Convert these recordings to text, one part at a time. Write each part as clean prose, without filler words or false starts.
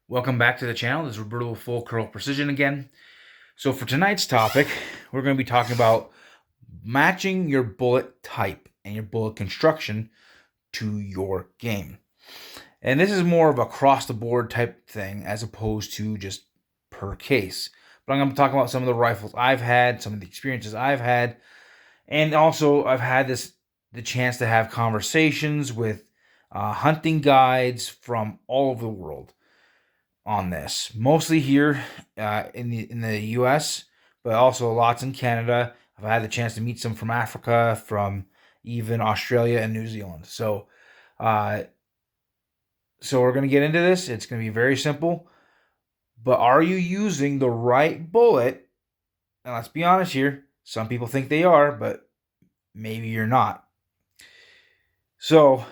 Welcome back to the channel. This is Roberto Full Curl Precision again. So for tonight's topic, we're going to be talking about matching your bullet type and your bullet construction to your game. And this is more of a across the board type thing as opposed to just per case. But I'm going to talk about some of the rifles I've had, some of the experiences I've had, and also I've had the chance to have conversations with hunting guides from all over the world on this, mostly here in the U.S., but also lots in Canada. I've had the chance to meet some from Africa, from even Australia and New Zealand. Uh, so we're gonna get into this. It's gonna be very simple. But are you using the right bullet? And let's be honest here. Some people think they are, but maybe you're not. So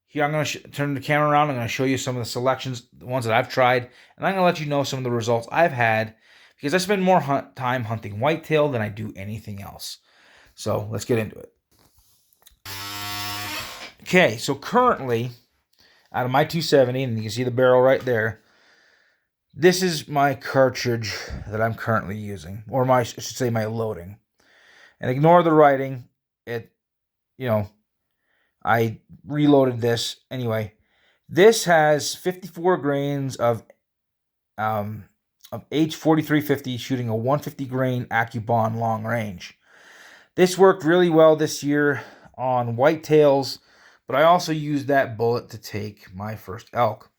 here I'm going to turn the camera around. I'm going to show you some of the selections, the ones that I've tried, and I'm going to let you know some of the results I've had because I spend more time hunting whitetail than I do anything else. So let's get into it. Okay, so currently, out of my 270, and you can see the barrel right there, this is my cartridge that I'm currently using, or I should say my loading. And ignore the writing. I reloaded this anyway. This has 54 grains of H4350, shooting a 150 grain AccuBond long range. This worked really well this year on whitetails, but I also used that bullet to take my first elk.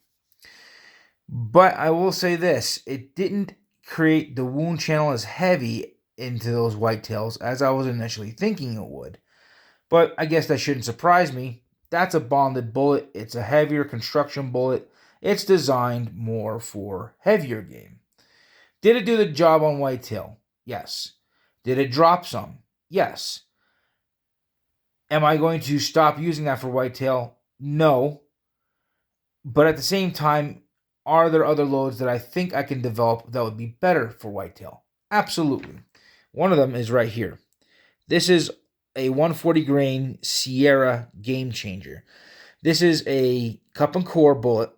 But I will say this, it didn't create the wound channel as heavy into those whitetails as I was initially thinking it would. But I guess that shouldn't surprise me. That's a bonded bullet. It's a heavier construction bullet. It's designed more for heavier game. Did it do the job on whitetail? Yes. Did it drop some? Yes. Am I going to stop using that for whitetail? No. But at the same time, are there other loads that I think I can develop that would be better for whitetail? Absolutely. One of them is right here. This is a 140 grain Sierra Game Changer. This is a cup and core bullet.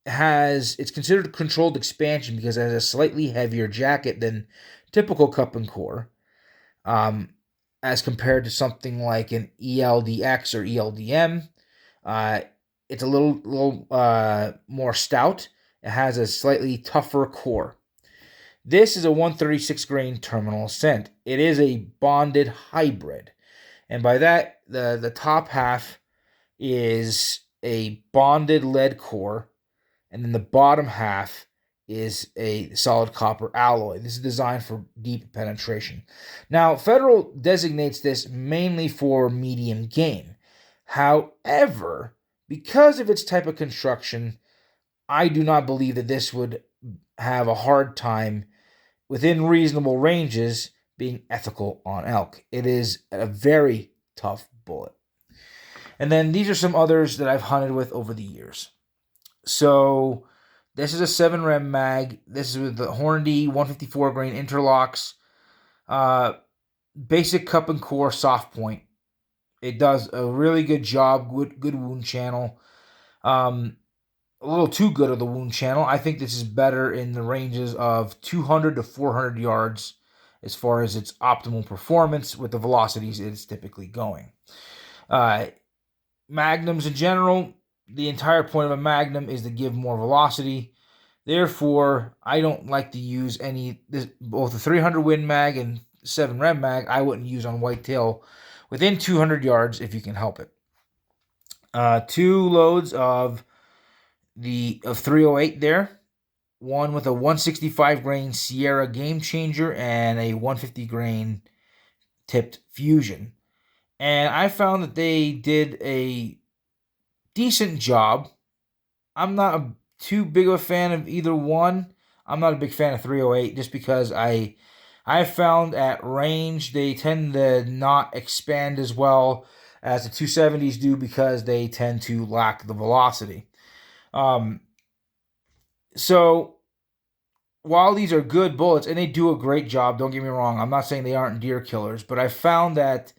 It's considered a controlled expansion because it has a slightly heavier jacket than typical cup and core, as compared to something like an ELDX or ELDM. It's a little more stout. It has a slightly tougher core. This is a 136 grain terminal ascent. It is a bonded hybrid. And by that, the top half is a bonded lead core, and then the bottom half is a solid copper alloy. This is designed for deep penetration. Now, Federal designates this mainly for medium game. However, because of its type of construction, I do not believe that this would have a hard time within reasonable ranges being ethical on elk. It is a very tough bullet. And then these are some others that I've hunted with over the years. So this is a 7 rem mag. This is with the Hornady 154 grain interlocks. Basic cup and core soft point. It does a really good job. Good wound channel. A little too good of the wound channel. I think this is better in the ranges of 200 to 400 yards as far as its optimal performance with the velocities it's typically going. Magnums in general, the entire point of a magnum is to give more velocity. Therefore, I don't like to use both the 300 Win Mag and 7 Rem Mag. I wouldn't use on whitetail within 200 yards if you can help it. 2 loads of 308 there. One with a 165 grain Sierra Game Changer and a 150 grain tipped Fusion. And I found that they did a decent job. I'm not too big of a fan of either one. I'm not a big fan of 308 just because I found at range they tend to not expand as well as the 270s do because they tend to lack the velocity. So while these are good bullets and they do a great job, don't get me wrong, I'm not saying they aren't deer killers, but I found that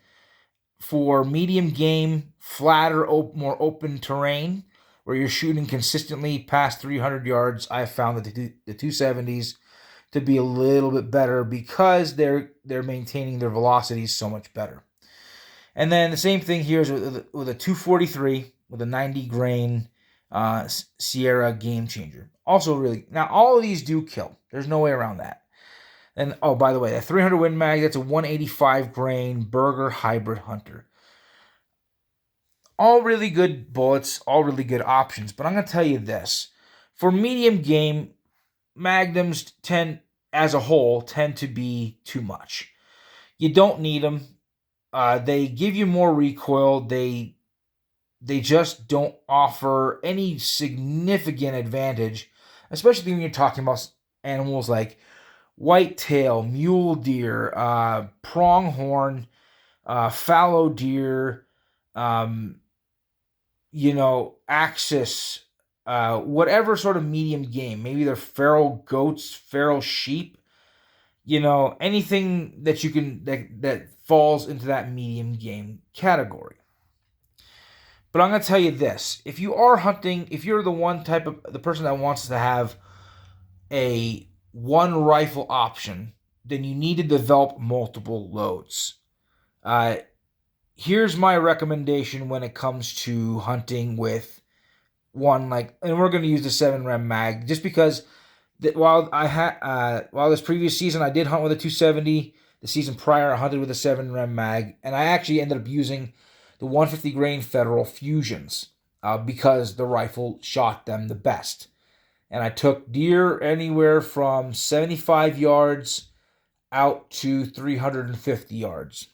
for medium game, flatter, more open terrain, where you're shooting consistently past 300 yards, I found that the 270s to be a little bit better because they're maintaining their velocities so much better. And then the same thing here is with a 243 with a 90 grain Sierra Game Changer. Also really, now all of these do kill. There's no way around that. And oh, by the way, that 300 Win Mag, that's a 185 grain Berger Hybrid Hunter. All really good bullets, all really good options. But I'm going to tell you this. For medium game, Magnums as a whole, tend to be too much. You don't need them. They give you more recoil. They just don't offer any significant advantage, especially when you're talking about animals like whitetail, mule deer, pronghorn, fallow deer, axis, whatever sort of medium game. Maybe they're feral goats, feral sheep, anything that you can that falls into that medium game category. But I'm going to tell you this. If you are hunting, if you're the person that wants to have a one rifle option, then you need to develop multiple loads. Here's my recommendation when it comes to hunting with and we're going to use the 7 Rem mag, just because while this previous season I did hunt with a 270, the season prior I hunted with a 7 Rem mag, and I actually ended up using the 150 grain Federal Fusions because the rifle shot them the best. And I took deer anywhere from 75 yards out to 350 yards.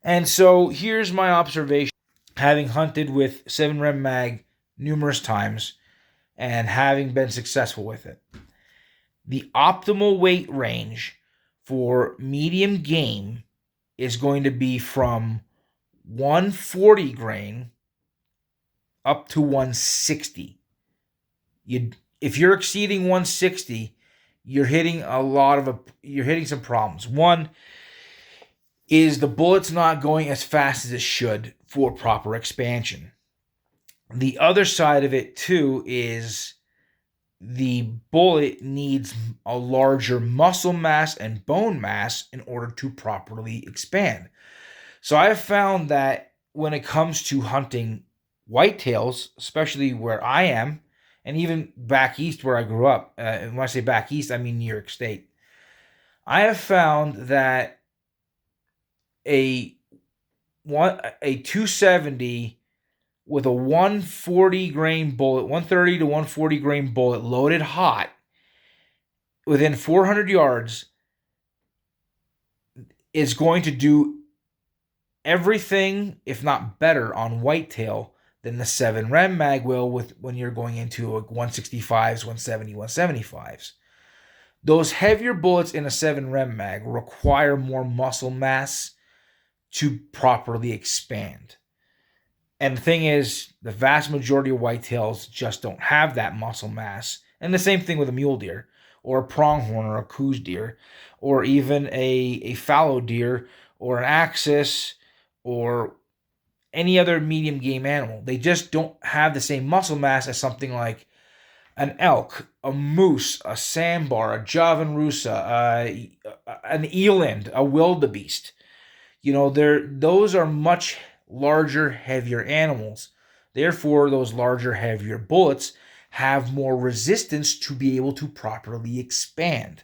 And so here's my observation, having hunted with 7 Rem mag numerous times and having been successful with it. The optimal weight range for medium game is going to be from 140 grain up to 160. If you're exceeding 160, you're hitting some problems. One is the bullet's not going as fast as it should for proper expansion. The other side of it too is the bullet needs a larger muscle mass and bone mass in order to properly expand. So I have found that when it comes to hunting whitetails, especially where I am, and even back east where I grew up, and when I say back east, I mean New York State, I have found that a 270 with a 140 grain bullet, 130 to 140 grain bullet loaded hot within 400 yards is going to do everything, if not better, on whitetail than the 7 Rem mag will when you're going into 165s, 170, 175s. Those heavier bullets in a 7 Rem mag require more muscle mass to properly expand. And the thing is, the vast majority of whitetails just don't have that muscle mass. And the same thing with a mule deer, or a pronghorn, or a Coues deer, or even a fallow deer, or an axis, or any other medium game animal. They just don't have the same muscle mass as something like an elk, a moose, a sandbar, a Javan rusa, an eland, a wildebeest. Those are much larger, heavier animals. Therefore, those larger, heavier bullets have more resistance to be able to properly expand.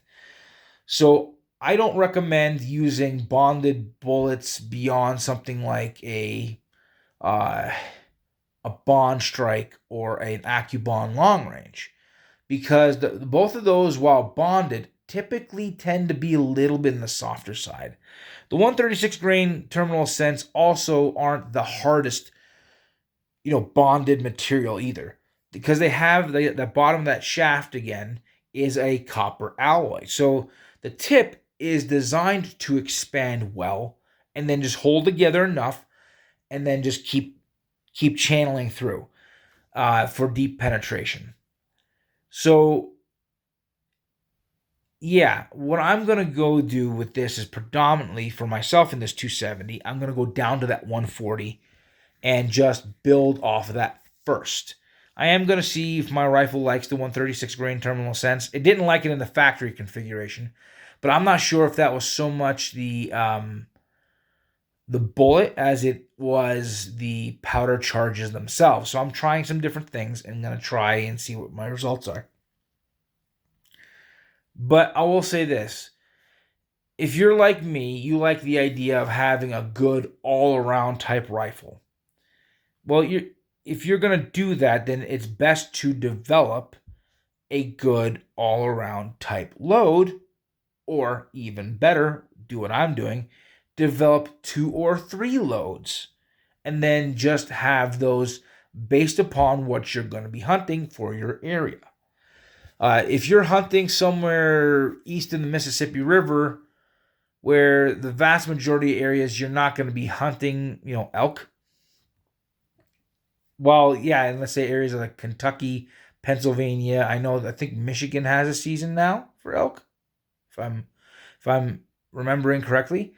So I don't recommend using bonded bullets beyond something like a Bond Strike or an AccuBond long range, because both of those, while bonded, typically tend to be a little bit in the softer side. The 136 grain terminal ascents also aren't the hardest, bonded material either, because they have the bottom of that shaft again is a copper alloy. So the tip is designed to expand well and then just hold together enough and then just keep channeling through for deep penetration. So yeah, what I'm going to go do with this is predominantly for myself in this 270, I'm going to go down to that 140 and just build off of that first. I am going to see if my rifle likes the 136 grain terminal sense. It didn't like it in the factory configuration, but I'm not sure if that was so much the bullet as it was the powder charges themselves. So I'm trying some different things and I'm going to try and see what my results are. But I will say this. If you're like me, you like the idea of having a good all-around type rifle. Well, if you're going to do that, then it's best to develop a good all-around type load, or even better, do what I'm doing, develop 2 or 3 loads, and then just have those based upon what you're going to be hunting for your area. If you're hunting somewhere east of the Mississippi River, where the vast majority of areas you're not going to be hunting, elk. Well, yeah, and let's say areas like Kentucky, Pennsylvania. I think Michigan has a season now for elk, if I'm remembering correctly.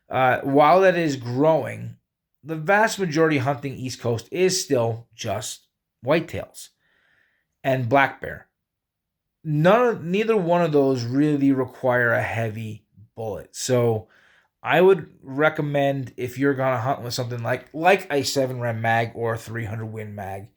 While that is growing, the vast majority hunting East Coast is still just whitetails and black bear. Neither one of those really require a heavy bullet. So I would recommend, if you're gonna hunt with something like a 7 Rem mag or a 300 Win mag,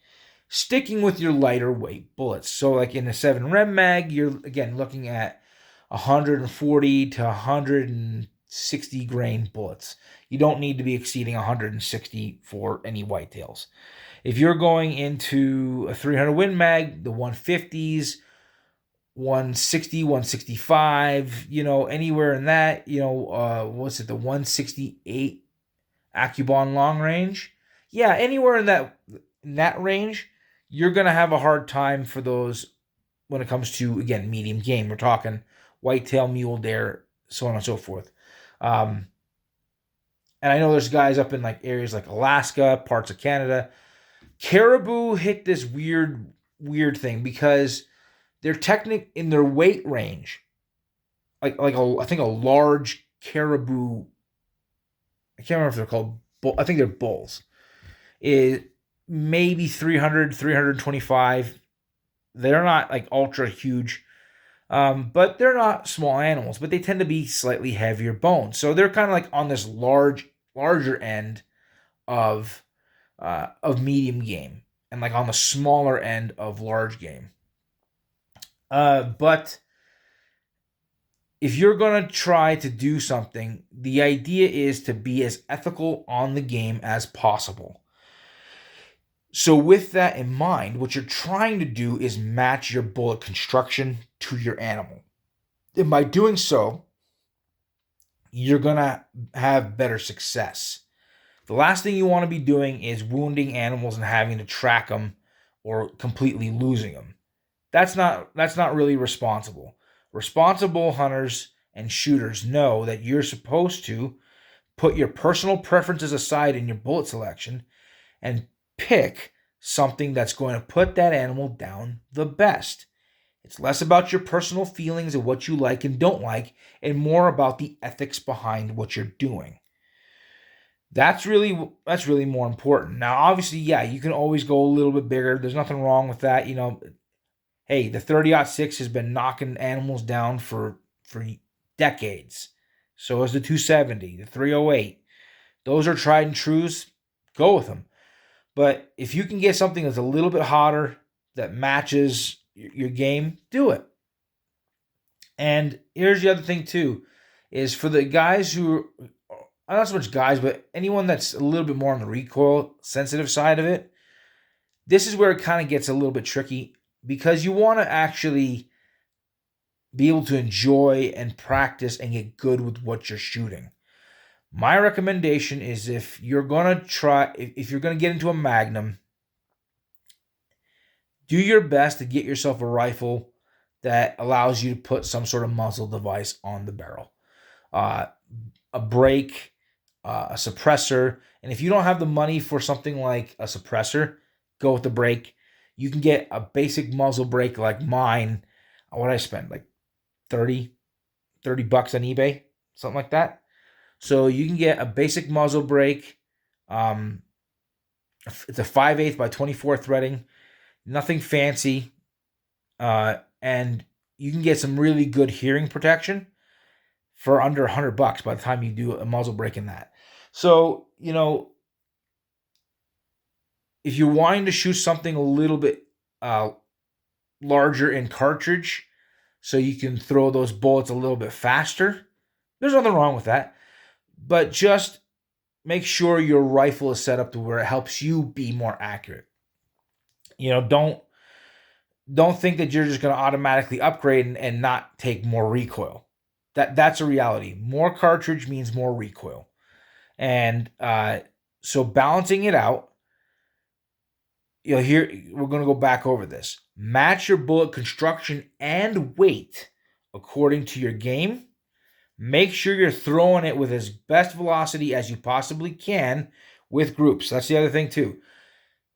sticking with your lighter weight bullets. So like in the 7 Rem mag, you're again looking at 140 to 160 grain bullets. You don't need to be exceeding 160 for any whitetails. If you're going into a 300 Win mag, the 150s, 160, 165, anywhere in that, what's it, the 168 AccuBond long range? Yeah, anywhere in that range, you're going to have a hard time for those when it comes to, again, medium game. We're talking whitetail, mule deer, so on and so forth. And I know there's guys up in like areas like Alaska, parts of Canada. Caribou hit this weird thing because they're in their weight range. I think a large caribou, I can't remember if they're called I think they're bulls, is maybe 300, 325. They're not like ultra huge, but they're not small animals, but they tend to be slightly heavier bones. So they're kind of like on this larger end of medium game, and like on the smaller end of large game. But if you're going to try to do something, the idea is to be as ethical on the game as possible. So with that in mind, what you're trying to do is match your bullet construction to your animal. And by doing so, you're going to have better success. The last thing you want to be doing is wounding animals and having to track them or completely losing them. That's not really responsible. Responsible hunters and shooters know that you're supposed to put your personal preferences aside in your bullet selection and pick something that's going to put that animal down the best. It's less about your personal feelings of what you like and don't like, and more about the ethics behind what you're doing. That's really more important. Now, obviously, yeah, you can always go a little bit bigger. There's nothing wrong with that. Hey, the 30-06 has been knocking animals down for decades. So is the 270, the 308. Those are tried and trues. Go with them. But if you can get something that's a little bit hotter that matches your game, do it. And here's the other thing too, is for the guys who, not so much guys, but anyone that's a little bit more on the recoil sensitive side of it, this is where it kind of gets a little bit tricky, because you want to actually be able to enjoy and practice and get good with what you're shooting. My recommendation is, if you're going to get into a Magnum, do your best to get yourself a rifle that allows you to put some sort of muzzle device on the barrel. A brake, a suppressor. And if you don't have the money for something like a suppressor, go with the brake. You can get a basic muzzle brake like mine. What did I spend? Like $30 on eBay, something like that. So you can get a basic muzzle brake. It's a 5/8 by 24 threading. Nothing fancy. And you can get some really good hearing protection for under $100 by the time you do a muzzle brake in that. So, if you're wanting to shoot something a little bit larger in cartridge so you can throw those bullets a little bit faster, there's nothing wrong with that. But just make sure your rifle is set up to where it helps you be more accurate. Don't think that you're just going to automatically upgrade and not take more recoil. That's a reality. More cartridge means more recoil. And so balancing it out, here we're going to go back over this. Match your bullet construction and weight according to your game. Make sure you're throwing it with as best velocity as you possibly can with groups. That's the other thing too.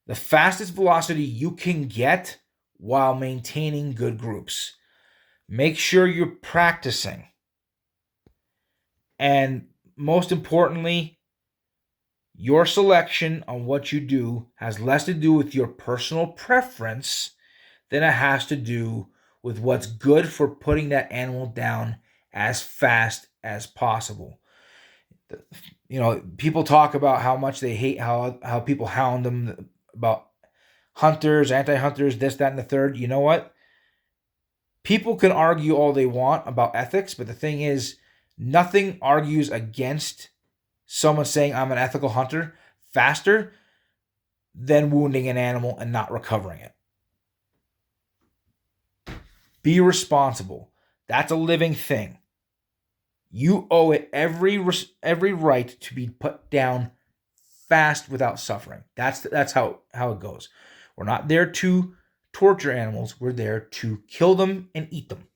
The fastest velocity you can get while maintaining good groups. Make sure you're practicing. And most importantly, your selection on what you do has less to do with your personal preference than it has to do with what's good for putting that animal down as fast as possible. People talk about how much they hate how people hound them about hunters, anti-hunters, this, that, and the third. You know what? People can argue all they want about ethics, but the thing is, nothing argues against someone saying I'm an ethical hunter faster than wounding an animal and not recovering it. Be responsible. That's a living thing. You owe it every right to be put down fast without suffering. That's how it goes. We're not there to torture animals. We're there to kill them and eat them.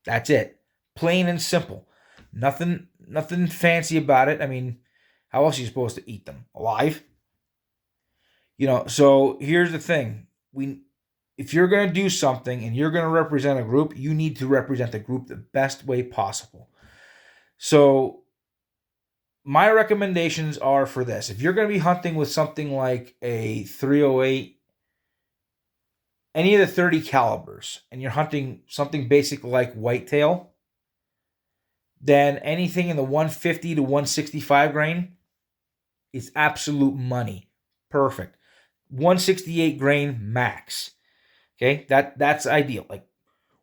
That's it. Plain and simple. Nothing fancy about it. I mean, how else are you supposed to eat them? Alive? So here's the thing. If you're going to do something and you're going to represent a group, you need to represent the group the best way possible. So my recommendations are for this. If you're going to be hunting with something like a 308, any of the 30 calibers, and you're hunting something basic like whitetail, then anything in the 150 to 165 grain is absolute money. Perfect. 168 grain max. Okay, that's ideal. Like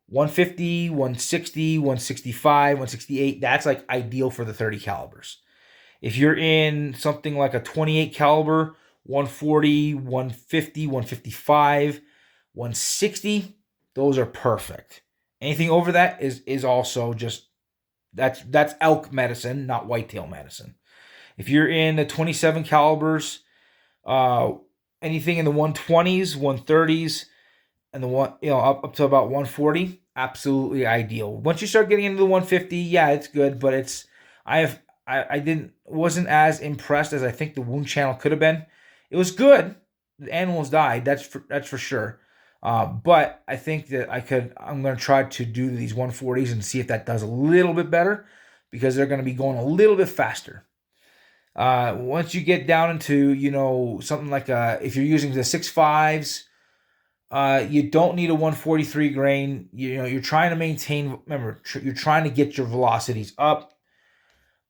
150, 160, 165, 168, that's like ideal for the 30 calibers. If you're in something like a 28 caliber, 140, 150, 155, 160, those are perfect. Anything over that is also just that's elk medicine, not whitetail medicine. If you're in the 27 calibers, anything in the 120s, 130s, and the one up to about 140, absolutely ideal. Once you start getting into the 150, yeah, it's good, but I wasn't as impressed as I think the wound channel could have been. It was good. The animals died. That's for sure. But I think that I'm going to try to do these 140s and see if that does a little bit better, because they're going to be going a little bit faster. Once you get down into, something like if you're using the 6.5s, you don't need a 143 grain. You're trying to maintain, remember, you're trying to get your velocities up.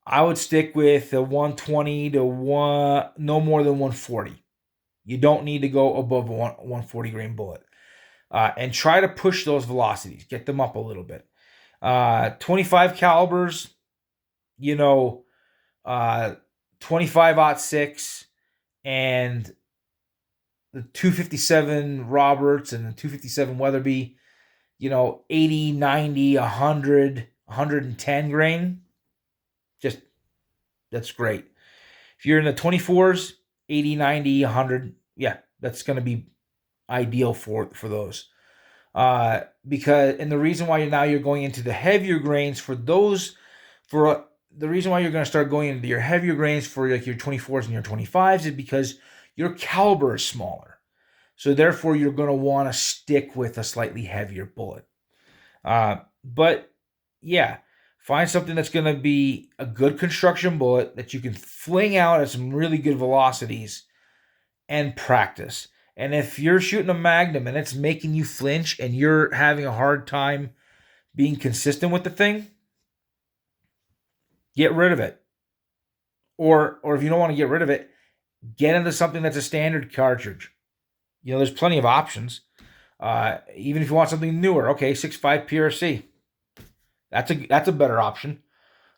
I would stick with the 120 to no more than 140. You don't need to go above a 140 grain bullet. And try to push those velocities, get them up a little bit. 25 calibers, 25-06 and the 257 Roberts and the 257 Weatherby, 80, 90, 100, 110 grain. Just, that's great. If you're in the 24s, 80, 90, 100, yeah, that's going to be ideal for those. Because, and the reason why you're going into the heavier grains the reason why you're going to start going into your heavier grains for like your 24s and your 25s is because your caliber is smaller. So therefore you're going to want to stick with a slightly heavier bullet. But yeah, find something that's going to be a good construction bullet that you can fling out at some really good velocities and practice. And if you're shooting a Magnum and it's making you flinch and you're having a hard time being consistent with the thing, get rid of it. Or if you don't want to get rid of it, get into something that's a standard cartridge. There's plenty of options. Even if you want something newer, okay, 6.5 PRC. That's a better option.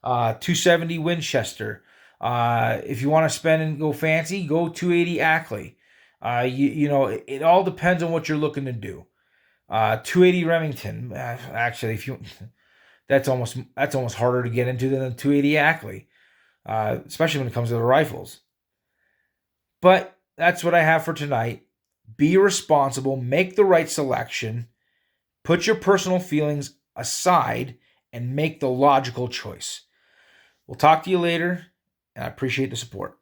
270 Winchester. If you want to spend and go fancy, go 280 Ackley. It all depends on what you're looking to do. 280 Remington. Actually, if you that's almost harder to get into than the 280 Ackley, especially when it comes to the rifles. But that's what I have for tonight. Be responsible, make the right selection, put your personal feelings aside, and make the logical choice. We'll talk to you later, and I appreciate the support.